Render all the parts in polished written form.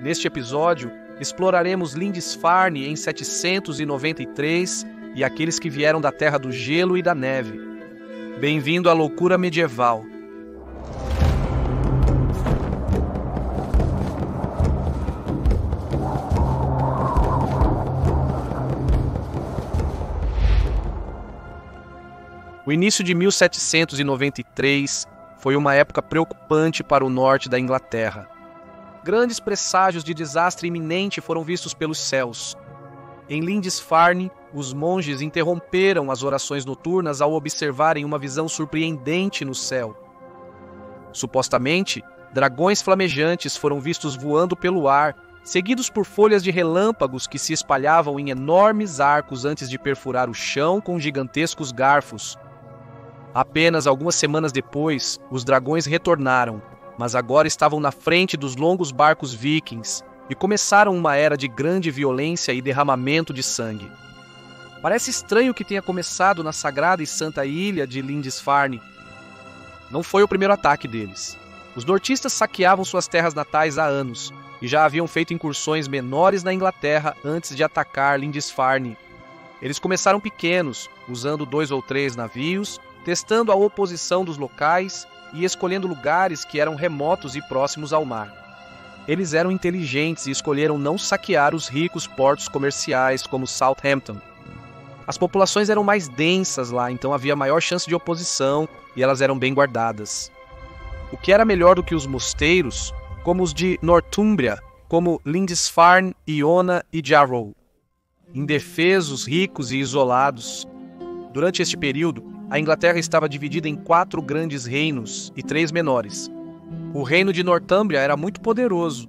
Neste episódio, exploraremos Lindisfarne em 793 e aqueles que vieram da Terra do Gelo e da Neve. Bem-vindo à loucura medieval. O início de 1793 foi uma época preocupante para o norte da Inglaterra. Grandes presságios de desastre iminente foram vistos pelos céus. Em Lindisfarne, os monges interromperam as orações noturnas ao observarem uma visão surpreendente no céu. Supostamente, dragões flamejantes foram vistos voando pelo ar, seguidos por folhas de relâmpagos que se espalhavam em enormes arcos antes de perfurar o chão com gigantescos garfos. Apenas algumas semanas depois, os dragões retornaram, mas agora estavam na frente dos longos barcos vikings e começaram uma era de grande violência e derramamento de sangue. Parece estranho que tenha começado na sagrada e santa ilha de Lindisfarne. Não foi o primeiro ataque deles. Os nortistas saqueavam suas terras natais há anos e já haviam feito incursões menores na Inglaterra antes de atacar Lindisfarne. Eles começaram pequenos, usando 2 ou 3 navios, testando a oposição dos locais e escolhendo lugares que eram remotos e próximos ao mar. Eles eram inteligentes e escolheram não saquear os ricos portos comerciais como Southampton. As populações eram mais densas lá, então havia maior chance de oposição e elas eram bem guardadas. O que era melhor do que os mosteiros, como os de Northumbria, como Lindisfarne, Iona e Jarrow. Indefesos, ricos e isolados. Durante este período, a Inglaterra estava dividida em 4 grandes reinos e 3 menores. O reino de Northumbria era muito poderoso.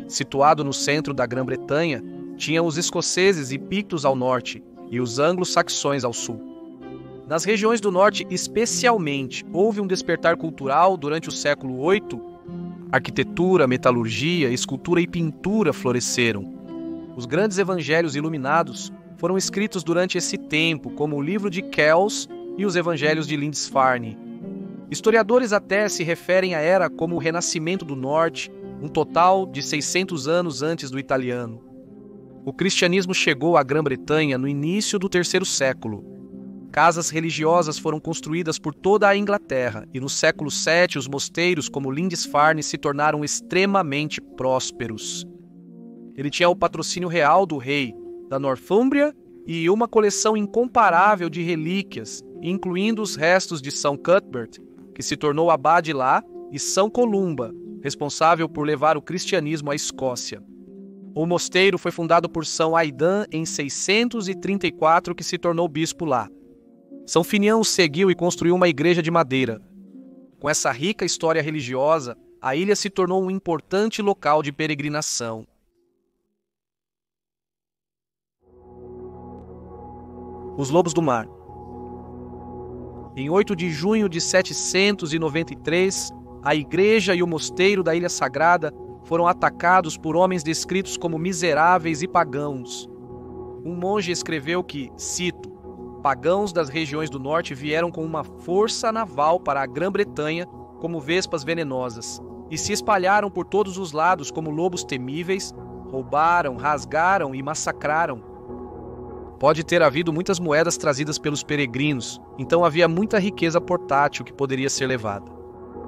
Situado no centro da Grã-Bretanha, tinha os escoceses e pictos ao norte e os anglo-saxões ao sul. Nas regiões do norte, especialmente, houve um despertar cultural durante o século VIII. Arquitetura, metalurgia, escultura e pintura floresceram. Os grandes evangelhos iluminados foram escritos durante esse tempo, como o livro de Kells e os evangelhos de Lindisfarne. Historiadores até se referem à era como o Renascimento do Norte, um total de 600 anos antes do italiano. O cristianismo chegou à Grã-Bretanha no início do terceiro século. Casas religiosas foram construídas por toda a Inglaterra e no século VII os mosteiros como Lindisfarne se tornaram extremamente prósperos. Ele tinha o patrocínio real do rei da Northumbria e uma coleção incomparável de relíquias, incluindo os restos de São Cuthbert, que se tornou abade lá, e São Columba, responsável por levar o cristianismo à Escócia. O mosteiro foi fundado por São Aidan em 634, que se tornou bispo lá. São Finião o seguiu e construiu uma igreja de madeira. Com essa rica história religiosa, a ilha se tornou um importante local de peregrinação. Os Lobos do Mar. Em 8 de junho de 793, a igreja e o mosteiro da Ilha Sagrada foram atacados por homens descritos como miseráveis e pagãos. Um monge escreveu que, cito, pagãos das regiões do norte vieram com uma força naval para a Grã-Bretanha como vespas venenosas e se espalharam por todos os lados como lobos temíveis, roubaram, rasgaram e massacraram. Pode ter havido muitas moedas trazidas pelos peregrinos, então havia muita riqueza portátil que poderia ser levada.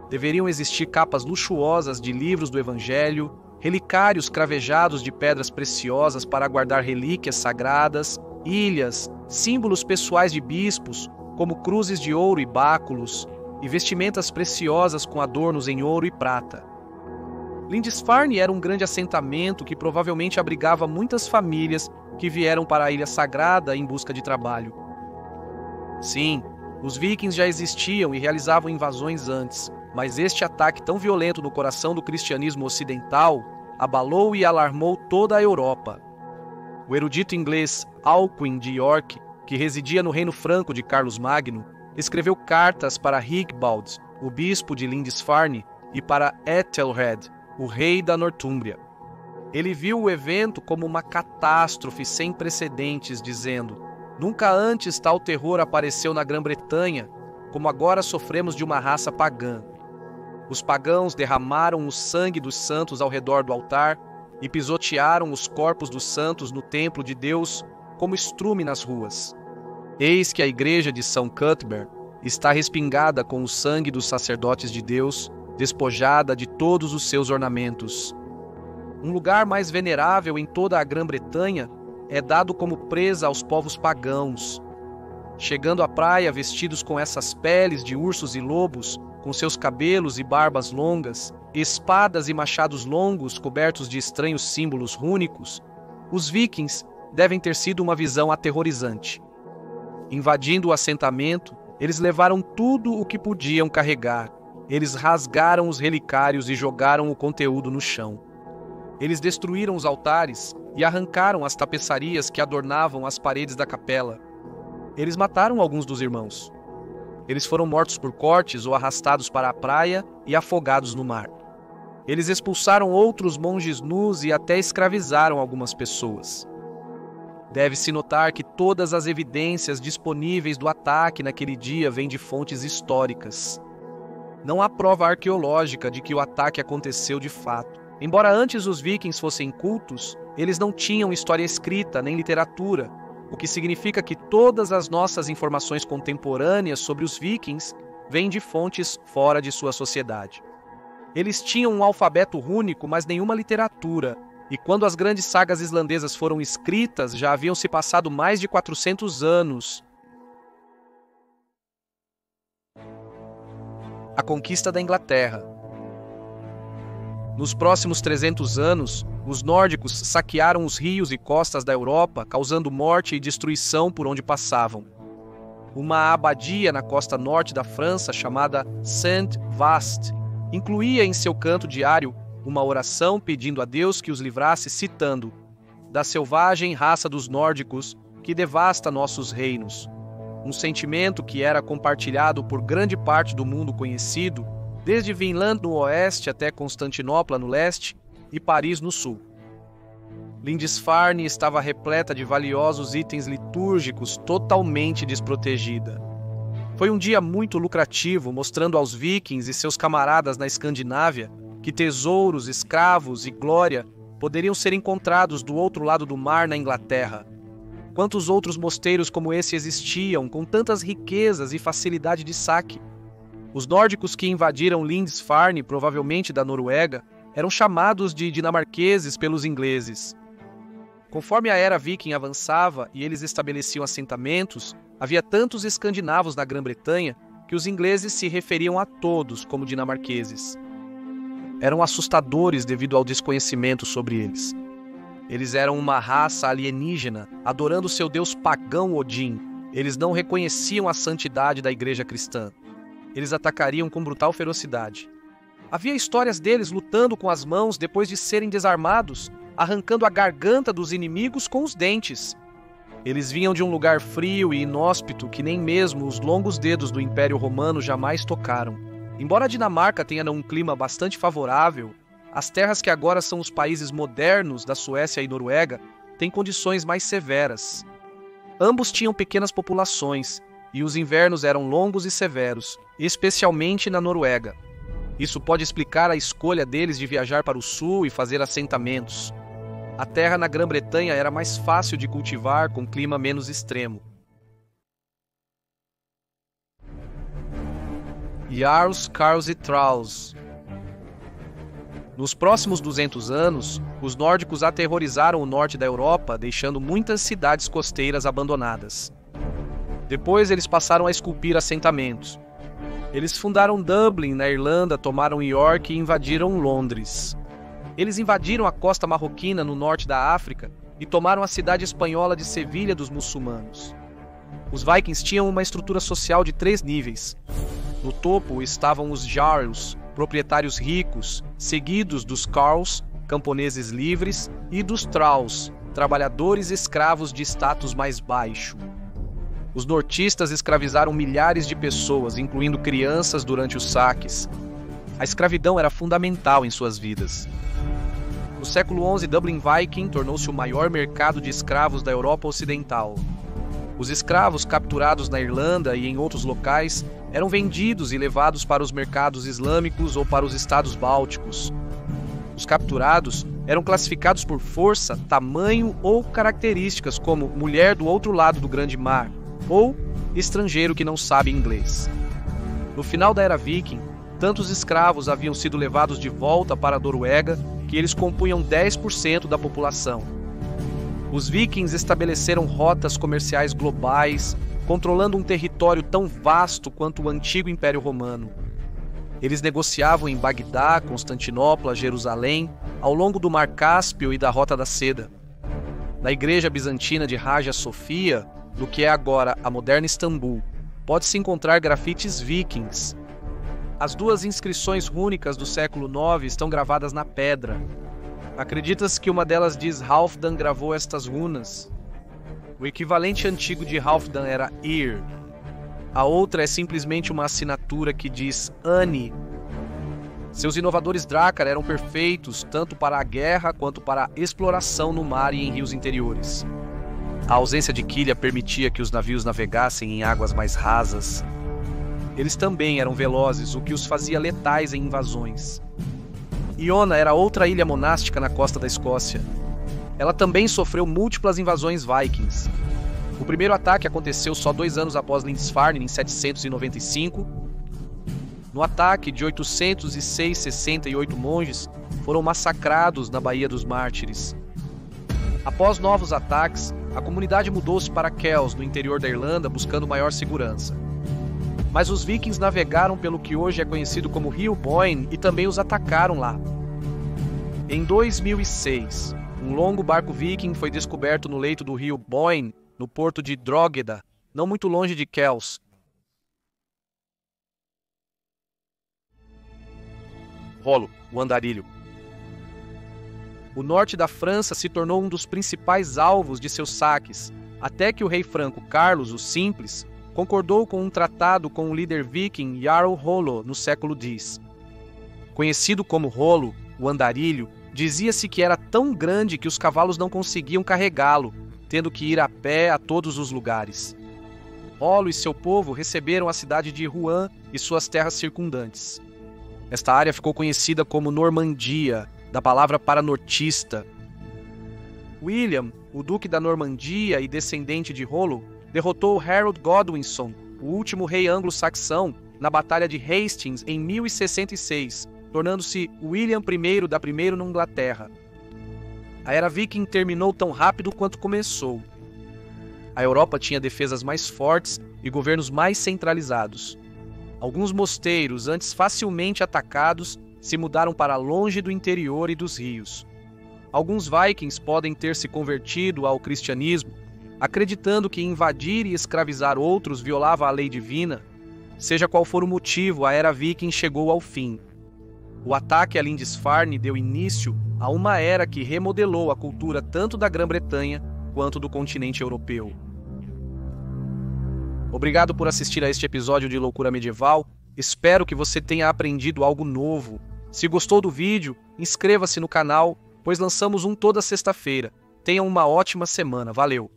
Deveriam existir capas luxuosas de livros do Evangelho, relicários cravejados de pedras preciosas para guardar relíquias sagradas, ilhas, símbolos pessoais de bispos, como cruzes de ouro e báculos, e vestimentas preciosas com adornos em ouro e prata. Lindisfarne era um grande assentamento que provavelmente abrigava muitas famílias que vieram para a Ilha Sagrada em busca de trabalho. Sim, os vikings já existiam e realizavam invasões antes, mas este ataque tão violento no coração do cristianismo ocidental abalou e alarmou toda a Europa. O erudito inglês Alcuin de York, que residia no Reino Franco de Carlos Magno, escreveu cartas para Higbald, o bispo de Lindisfarne, e para Ethelred, o rei da Nortúmbria. Ele viu o evento como uma catástrofe sem precedentes, dizendo: "Nunca antes tal terror apareceu na Grã-Bretanha, como agora sofremos de uma raça pagã. Os pagãos derramaram o sangue dos santos ao redor do altar, e pisotearam os corpos dos santos no templo de Deus como estrume nas ruas. Eis que a igreja de São Cuthbert está respingada com o sangue dos sacerdotes de Deus, despojada de todos os seus ornamentos. Um lugar mais venerável em toda a Grã-Bretanha é dado como presa aos povos pagãos. Chegando à praia vestidos com essas peles de ursos e lobos, com seus cabelos e barbas longas, espadas e machados longos cobertos de estranhos símbolos rúnicos, os vikings devem ter sido uma visão aterrorizante. Invadindo o assentamento, eles levaram tudo o que podiam carregar. Eles rasgaram os relicários e jogaram o conteúdo no chão. Eles destruíram os altares e arrancaram as tapeçarias que adornavam as paredes da capela. Eles mataram alguns dos irmãos. Eles foram mortos por cortes ou arrastados para a praia e afogados no mar. Eles expulsaram outros monges nus e até escravizaram algumas pessoas. Deve-se notar que todas as evidências disponíveis do ataque naquele dia vêm de fontes históricas. Não há prova arqueológica de que o ataque aconteceu de fato. Embora antes os vikings fossem cultos, eles não tinham história escrita nem literatura, o que significa que todas as nossas informações contemporâneas sobre os vikings vêm de fontes fora de sua sociedade. Eles tinham um alfabeto rúnico, mas nenhuma literatura, e quando as grandes sagas islandesas foram escritas, já haviam se passado mais de 400 anos. A conquista da Inglaterra. Nos próximos 300 anos, os nórdicos saquearam os rios e costas da Europa, causando morte e destruição por onde passavam. Uma abadia na costa norte da França, chamada Saint-Vaast, incluía em seu canto diário uma oração pedindo a Deus que os livrasse, citando: "Da selvagem raça dos nórdicos que devasta nossos reinos", um sentimento que era compartilhado por grande parte do mundo conhecido, desde Vinland no oeste até Constantinopla no leste e Paris no sul. Lindisfarne estava repleta de valiosos itens litúrgicos, totalmente desprotegida. Foi um dia muito lucrativo, mostrando aos vikings e seus camaradas na Escandinávia que tesouros, escravos e glória poderiam ser encontrados do outro lado do mar na Inglaterra. Quantos outros mosteiros como esse existiam, com tantas riquezas e facilidade de saque? Os nórdicos que invadiram Lindisfarne, provavelmente da Noruega, eram chamados de dinamarqueses pelos ingleses. Conforme a era viking avançava e eles estabeleciam assentamentos, havia tantos escandinavos na Grã-Bretanha que os ingleses se referiam a todos como dinamarqueses. Eram assustadores devido ao desconhecimento sobre eles. Eles eram uma raça alienígena, adorando seu deus pagão Odin. Eles não reconheciam a santidade da igreja cristã. Eles atacariam com brutal ferocidade. Havia histórias deles lutando com as mãos depois de serem desarmados, arrancando a garganta dos inimigos com os dentes. Eles vinham de um lugar frio e inóspito que nem mesmo os longos dedos do Império Romano jamais tocaram. Embora a Dinamarca tenha um clima bastante favorável, as terras que agora são os países modernos da Suécia e Noruega têm condições mais severas. Ambos tinham pequenas populações, e os invernos eram longos e severos, especialmente na Noruega. Isso pode explicar a escolha deles de viajar para o sul e fazer assentamentos. A terra na Grã-Bretanha era mais fácil de cultivar, com clima menos extremo. Jarls, Carls e Trolls. Nos próximos 200 anos, os nórdicos aterrorizaram o norte da Europa, deixando muitas cidades costeiras abandonadas. Depois eles passaram a esculpir assentamentos. Eles fundaram Dublin, na Irlanda, tomaram York e invadiram Londres. Eles invadiram a costa marroquina no norte da África e tomaram a cidade espanhola de Sevilha dos muçulmanos. Os vikings tinham uma estrutura social de 3 níveis. No topo estavam os Jarls, proprietários ricos, seguidos dos Carls, camponeses livres, e dos Trolls, trabalhadores escravos de status mais baixo. Os nortistas escravizaram milhares de pessoas, incluindo crianças, durante os saques. A escravidão era fundamental em suas vidas. No século XI, Dublin Viking tornou-se o maior mercado de escravos da Europa Ocidental. Os escravos capturados na Irlanda e em outros locais eram vendidos e levados para os mercados islâmicos ou para os estados bálticos. Os capturados eram classificados por força, tamanho ou características como mulher do outro lado do grande mar ou estrangeiro que não sabe inglês. No final da Era Viking, tantos escravos haviam sido levados de volta para a Noruega que eles compunham 10% da população. Os vikings estabeleceram rotas comerciais globais, controlando um território tão vasto quanto o antigo Império Romano. Eles negociavam em Bagdá, Constantinopla, Jerusalém, ao longo do Mar Cáspio e da Rota da Seda. Na igreja bizantina de Hagia Sofia, no que é agora a moderna Istambul, pode-se encontrar grafites vikings. As duas inscrições rúnicas do século IX estão gravadas na pedra. Acredita-se que uma delas diz Halfdan gravou estas runas. O equivalente antigo de Halfdan era Ir. A outra é simplesmente uma assinatura que diz Ani. Seus inovadores Drakkar eram perfeitos tanto para a guerra quanto para a exploração no mar e em rios interiores. A ausência de quilha permitia que os navios navegassem em águas mais rasas. Eles também eram velozes, o que os fazia letais em invasões. Iona era outra ilha monástica na costa da Escócia. Ela também sofreu múltiplas invasões vikings. O primeiro ataque aconteceu só 2 anos após Lindisfarne, em 795. No ataque, de 868 monges foram massacrados na Baía dos Mártires. Após novos ataques, a comunidade mudou-se para Kells, no interior da Irlanda, buscando maior segurança. Mas os vikings navegaram pelo que hoje é conhecido como Rio Boyne e também os atacaram lá. Em 2006, um longo barco viking foi descoberto no leito do rio Boyne, no porto de Drogheda, não muito longe de Kells. Rolo, o andarilho. O norte da França se tornou um dos principais alvos de seus saques, até que o rei franco Carlos o Simples concordou com um tratado com o líder viking Jarl Rollo no século X. Conhecido como Rolo, o andarilho, dizia-se que era tão grande que os cavalos não conseguiam carregá-lo, tendo que ir a pé a todos os lugares. Rollo e seu povo receberam a cidade de Rouen e suas terras circundantes. Esta área ficou conhecida como Normandia, da palavra para nortista. William, o duque da Normandia e descendente de Rollo, derrotou Harold Godwinson, o último rei anglo-saxão, na Batalha de Hastings em 1066, tornando-se William I da Primeira na Inglaterra. A Era Viking terminou tão rápido quanto começou. A Europa tinha defesas mais fortes e governos mais centralizados. Alguns mosteiros, antes facilmente atacados, se mudaram para longe do interior e dos rios. Alguns vikings podem ter se convertido ao cristianismo, acreditando que invadir e escravizar outros violava a lei divina. Seja qual for o motivo, a Era Viking chegou ao fim. O ataque a Lindisfarne deu início a uma era que remodelou a cultura tanto da Grã-Bretanha quanto do continente europeu. Obrigado por assistir a este episódio de Loucura Medieval. Espero que você tenha aprendido algo novo. Se gostou do vídeo, inscreva-se no canal, pois lançamos um toda sexta-feira. Tenha uma ótima semana. Valeu!